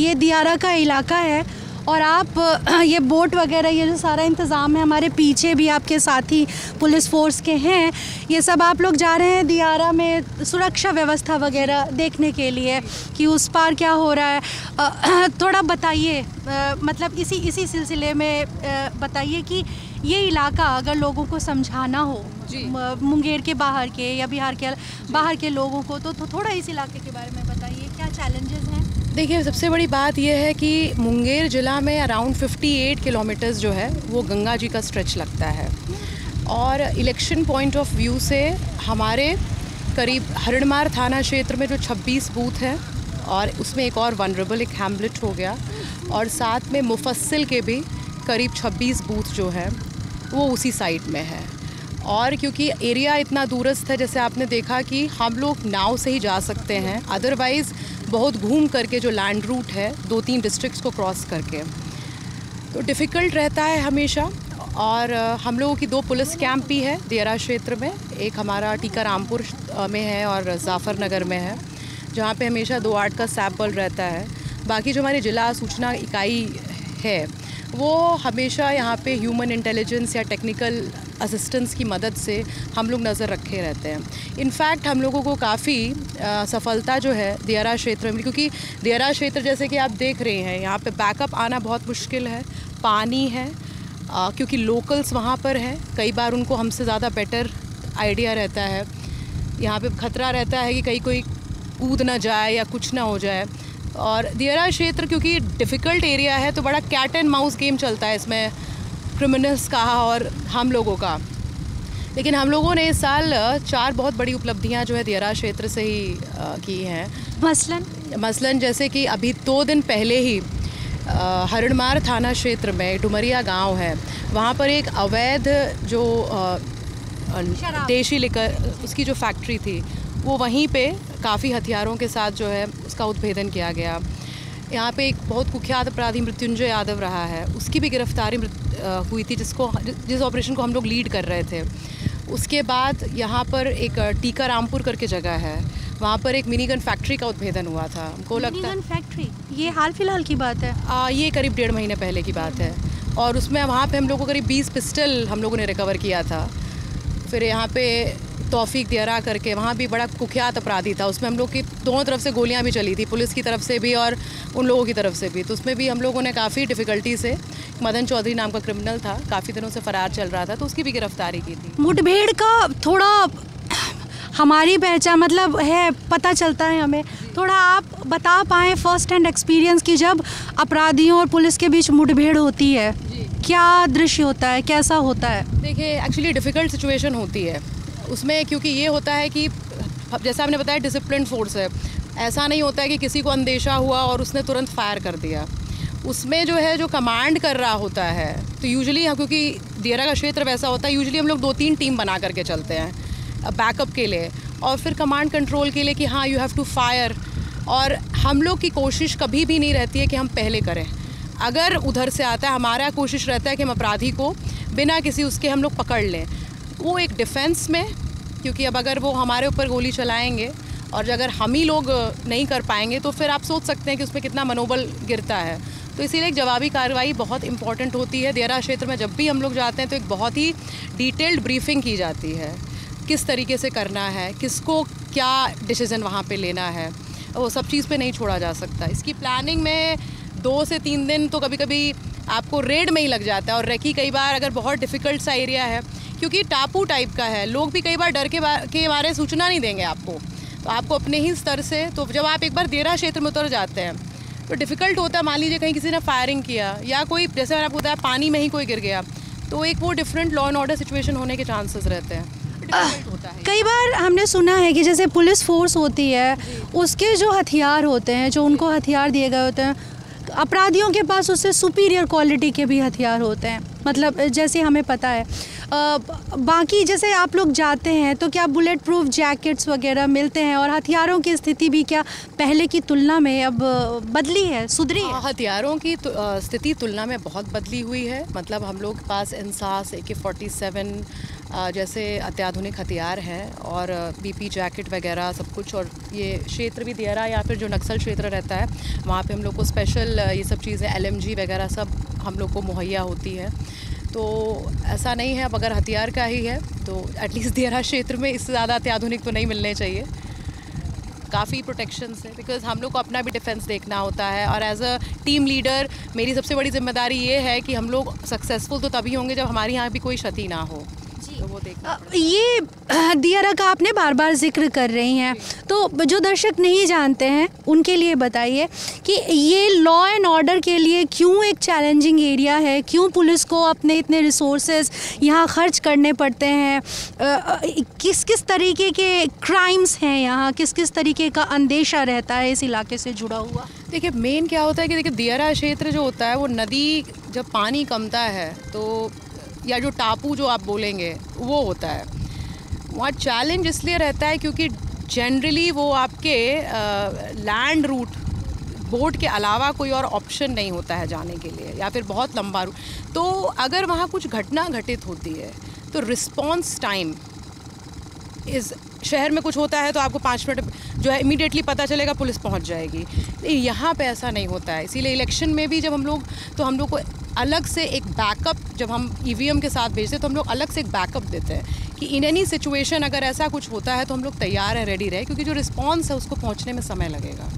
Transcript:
ये दियारा का इलाका है और आप ये बोट वगैरह ये जो सारा इंतज़ाम है, हमारे पीछे भी आपके साथी पुलिस फोर्स के हैं, ये सब आप लोग जा रहे हैं दियारा में सुरक्षा व्यवस्था वगैरह देखने के लिए कि उस पार क्या हो रहा है। थोड़ा बताइए, मतलब इसी सिलसिले में बताइए कि ये इलाका अगर लोगों को समझाना हो, मुंगेर के बाहर के या बिहार के बाहर के लोगों को, तो थोड़ा इस इलाके के बारे में बताइए, क्या चैलेंजेस हैं? देखिए, सबसे बड़ी बात यह है कि मुंगेर ज़िला में अराउंड 58 किलोमीटर्स जो है वो गंगा जी का स्ट्रेच लगता है और इलेक्शन पॉइंट ऑफ व्यू से हमारे करीब हरिणमार थाना क्षेत्र में जो 26 बूथ हैं और उसमें एक और वनरेबल, एक हैमलेट हो गया, और साथ में मुफस्सिल के भी करीब 26 बूथ जो है वो उसी साइड में है। और क्योंकि एरिया इतना दूरस्थ है, जैसे आपने देखा कि हम लोग नाव से ही जा सकते हैं, अदरवाइज़ बहुत घूम करके जो लैंड रूट है 2-3 डिस्ट्रिक्ट्स को क्रॉस करके, तो डिफ़िकल्ट रहता है हमेशा। और हम लोगों की 2 पुलिस कैंप भी है दियारा क्षेत्र में, एक हमारा टीकारामपुर में है और जाफ़र नगर में है, जहाँ पे हमेशा 2-8 का सैंपल रहता है। बाकी जो हमारी जिला सूचना इकाई है वो हमेशा यहाँ पे ह्यूमन इंटेलिजेंस या टेक्निकल असिस्टेंस की मदद से हम लोग नज़र रखे रहते हैं। इनफैक्ट हम लोगों को काफ़ी सफलता जो है दियारा क्षेत्र में, क्योंकि दियारा क्षेत्र जैसे कि आप देख रहे हैं यहाँ पे बैकअप आना बहुत मुश्किल है, पानी है, क्योंकि लोकल्स वहाँ पर हैं, कई बार उनको हमसे ज़्यादा बेटर आइडिया रहता है। यहाँ पे खतरा रहता है कि कहीं कोई कूद ना जाए या कुछ ना हो जाए। और दियारा क्षेत्र क्योंकि डिफ़िकल्ट एरिया है तो बड़ा कैट एंड माउस गेम चलता है इसमें, क्रिमिनल्स का और हम लोगों का। लेकिन हम लोगों ने इस साल 4 बहुत बड़ी उपलब्धियां जो है दियारा क्षेत्र से ही की हैं। मसलन जैसे कि अभी 2 दिन पहले ही हरिणमार थाना क्षेत्र में डुमरिया गांव है, वहाँ पर एक अवैध जो देशी लिकर उसकी जो फैक्ट्री थी वो वहीं पे काफ़ी हथियारों के साथ जो है उसका उद्भेदन किया गया। यहाँ पे एक बहुत कुख्यात अपराधी मृत्युंजय यादव रहा है, उसकी भी गिरफ्तारी हुई थी, जिस ऑपरेशन को हम लोग लीड कर रहे थे। उसके बाद यहाँ पर एक टीकारामपुर करके जगह है, वहाँ पर एक मिनी गन फैक्ट्री का उद्भेदन हुआ था। हमको लगता है फैक्ट्री ये हाल फिलहाल की बात है, ये करीब 1.5 महीने पहले की बात है। और उसमें वहाँ पे हम लोगों को करीब 20 पिस्टल हम लोगों ने रिकवर किया था। फिर यहाँ पे तौफीक दियारा करके वहाँ भी बड़ा कुख्यात अपराधी था, उसमें हम लोग की दोनों तरफ से गोलियाँ भी चली थी, पुलिस की तरफ से भी और उन लोगों की तरफ से भी। तो उसमें भी हम लोगों ने काफ़ी डिफ़िकल्टी से, मदन चौधरी नाम का क्रिमिनल था, काफ़ी दिनों से फ़रार चल रहा था, तो उसकी भी गिरफ्तारी की थी। मुठभेड़ का थोड़ा हमारी पहचान मतलब है, पता चलता है हमें, थोड़ा आप बता पाएँ फर्स्ट हैंड एक्सपीरियंस की जब अपराधियों और पुलिस के बीच मुठभेड़ होती है, क्या दृश्य होता है, कैसा होता है? देखिए, एक्चुअली डिफ़िकल्ट सिचुएशन होती है उसमें, क्योंकि ये होता है कि जैसा आपने बताया डिसिप्लिन फोर्स है, ऐसा नहीं होता है कि किसी को अंदेशा हुआ और उसने तुरंत फायर कर दिया। उसमें जो है जो कमांड कर रहा होता है, तो यूजुअली क्योंकि दियारा का क्षेत्र वैसा होता है, यूजुअली हम लोग 2-3 टीम बना करके चलते हैं बैकअप के लिए और फिर कमांड कंट्रोल के लिए कि हाँ यू हैव टू फायर। और हम लोग की कोशिश कभी भी नहीं रहती है कि हम पहले करें, अगर उधर से आता है हमारा कोशिश रहता है कि हम अपराधी को बिना किसी उसके हम लोग पकड़ लें, वो एक डिफेंस में, क्योंकि अब अगर वो हमारे ऊपर गोली चलाएंगे और अगर हम ही लोग नहीं कर पाएंगे तो फिर आप सोच सकते हैं कि उसमें कितना मनोबल गिरता है। तो इसीलिए एक जवाबी कार्रवाई बहुत इंपॉर्टेंट होती है। दियारा क्षेत्र में जब भी हम लोग जाते हैं तो एक बहुत ही डिटेल्ड ब्रीफिंग की जाती है, किस तरीके से करना है, किसको क्या डिसीज़न वहाँ पे लेना है, वो सब चीज़ पे नहीं छोड़ा जा सकता। इसकी प्लानिंग में 2 से 3 दिन तो कभी कभी आपको रेड में ही लग जाता है। और रेकी कई बार अगर बहुत डिफ़िकल्ट सा एरिया है, क्योंकि टापू टाइप का है, लोग भी कई बार डर के बारे सूचना नहीं देंगे आपको, तो आपको अपने ही स्तर से, तो जब आप एक बार दियारा क्षेत्र में उतर जाते हैं तो डिफ़िकल्ट होता है। मान लीजिए कहीं किसी ने फायरिंग किया या कोई, जैसे मैंने आपको बताया, पानी में ही कोई गिर गया, तो एक वो different law and order situation होने के चांसेस रहते हैं। होता है। कई बार हमने सुना है कि जैसे पुलिस फोर्स होती है, उसके जो हथियार होते हैं, जो उनको हथियार दिए गए होते हैं, अपराधियों के पास उससे सुपीरियर क्वालिटी के भी हथियार होते हैं। मतलब जैसे हमें पता है। बाकी जैसे आप लोग जाते हैं तो क्या बुलेट प्रूफ जैकेट्स वगैरह मिलते हैं, और हथियारों की स्थिति भी क्या पहले की तुलना में अब बदली है, सुधरी है? हथियारों की स्थिति तुलना में बहुत बदली हुई है। मतलब हम लोग के पास इंसास AK-47 जैसे अत्याधुनिक हथियार हैं, और BP जैकेट वगैरह सब कुछ। और ये क्षेत्र भी दियारा या फिर जो नक्सल क्षेत्र रहता है वहाँ पे हम लोग को स्पेशल ये सब चीज़ें LMG वगैरह सब हम लोग को मुहैया होती है। तो ऐसा नहीं है, अब अगर हथियार का ही है तो एटलीस्ट दियारा क्षेत्र में इससे ज़्यादा अत्याधुनिक तो नहीं मिलने चाहिए। काफ़ी प्रोटेक्शंस है, बिकॉज़ हम लोग को अपना भी डिफेंस देखना होता है। और एज अ टीम लीडर मेरी सबसे बड़ी जिम्मेदारी ये है कि हम लोग सक्सेसफुल तो तभी होंगे जब हमारे यहाँ भी कोई क्षति ना हो। तो वो देखना ये दियारा का आपने बार बार जिक्र कर रही हैं, तो जो दर्शक नहीं जानते हैं उनके लिए बताइए कि ये लॉ एंड ऑर्डर के लिए क्यों एक चैलेंजिंग एरिया है, क्यों पुलिस को अपने इतने रिसोर्सेज यहाँ खर्च करने पड़ते हैं, किस किस तरीके के क्राइम्स हैं यहाँ, किस किस तरीके का अंदेशा रहता है इस इलाके से जुड़ा हुआ? देखिए मेन क्या होता है कि देखिए दियारा क्षेत्र जो होता है वो नदी जब पानी कमता है तो, या जो टापू जो आप बोलेंगे वो होता है, वहाँ चैलेंज इसलिए रहता है क्योंकि जनरली वो आपके लैंड रूट, बोट के अलावा कोई और ऑप्शन नहीं होता है जाने के लिए, या फिर बहुत लंबा रूट। तो अगर वहाँ कुछ घटना घटित होती है तो रिस्पॉन्स टाइम इस शहर में कुछ होता है तो आपको 5 मिनट जो है इमीडिएटली पता चलेगा, पुलिस पहुंच जाएगी। यहाँ पे ऐसा नहीं होता है। इसीलिए इलेक्शन में भी जब हम लोग को अलग से एक बैकअप, जब हम EVM के साथ भेजते हैं तो हम लोग अलग से एक बैकअप देते हैं कि इन एनी सिचुएशन अगर ऐसा कुछ होता है तो हम लोग तैयार हैं, रेडी रहे, क्योंकि जो रिस्पॉन्स है उसको पहुँचने में समय लगेगा।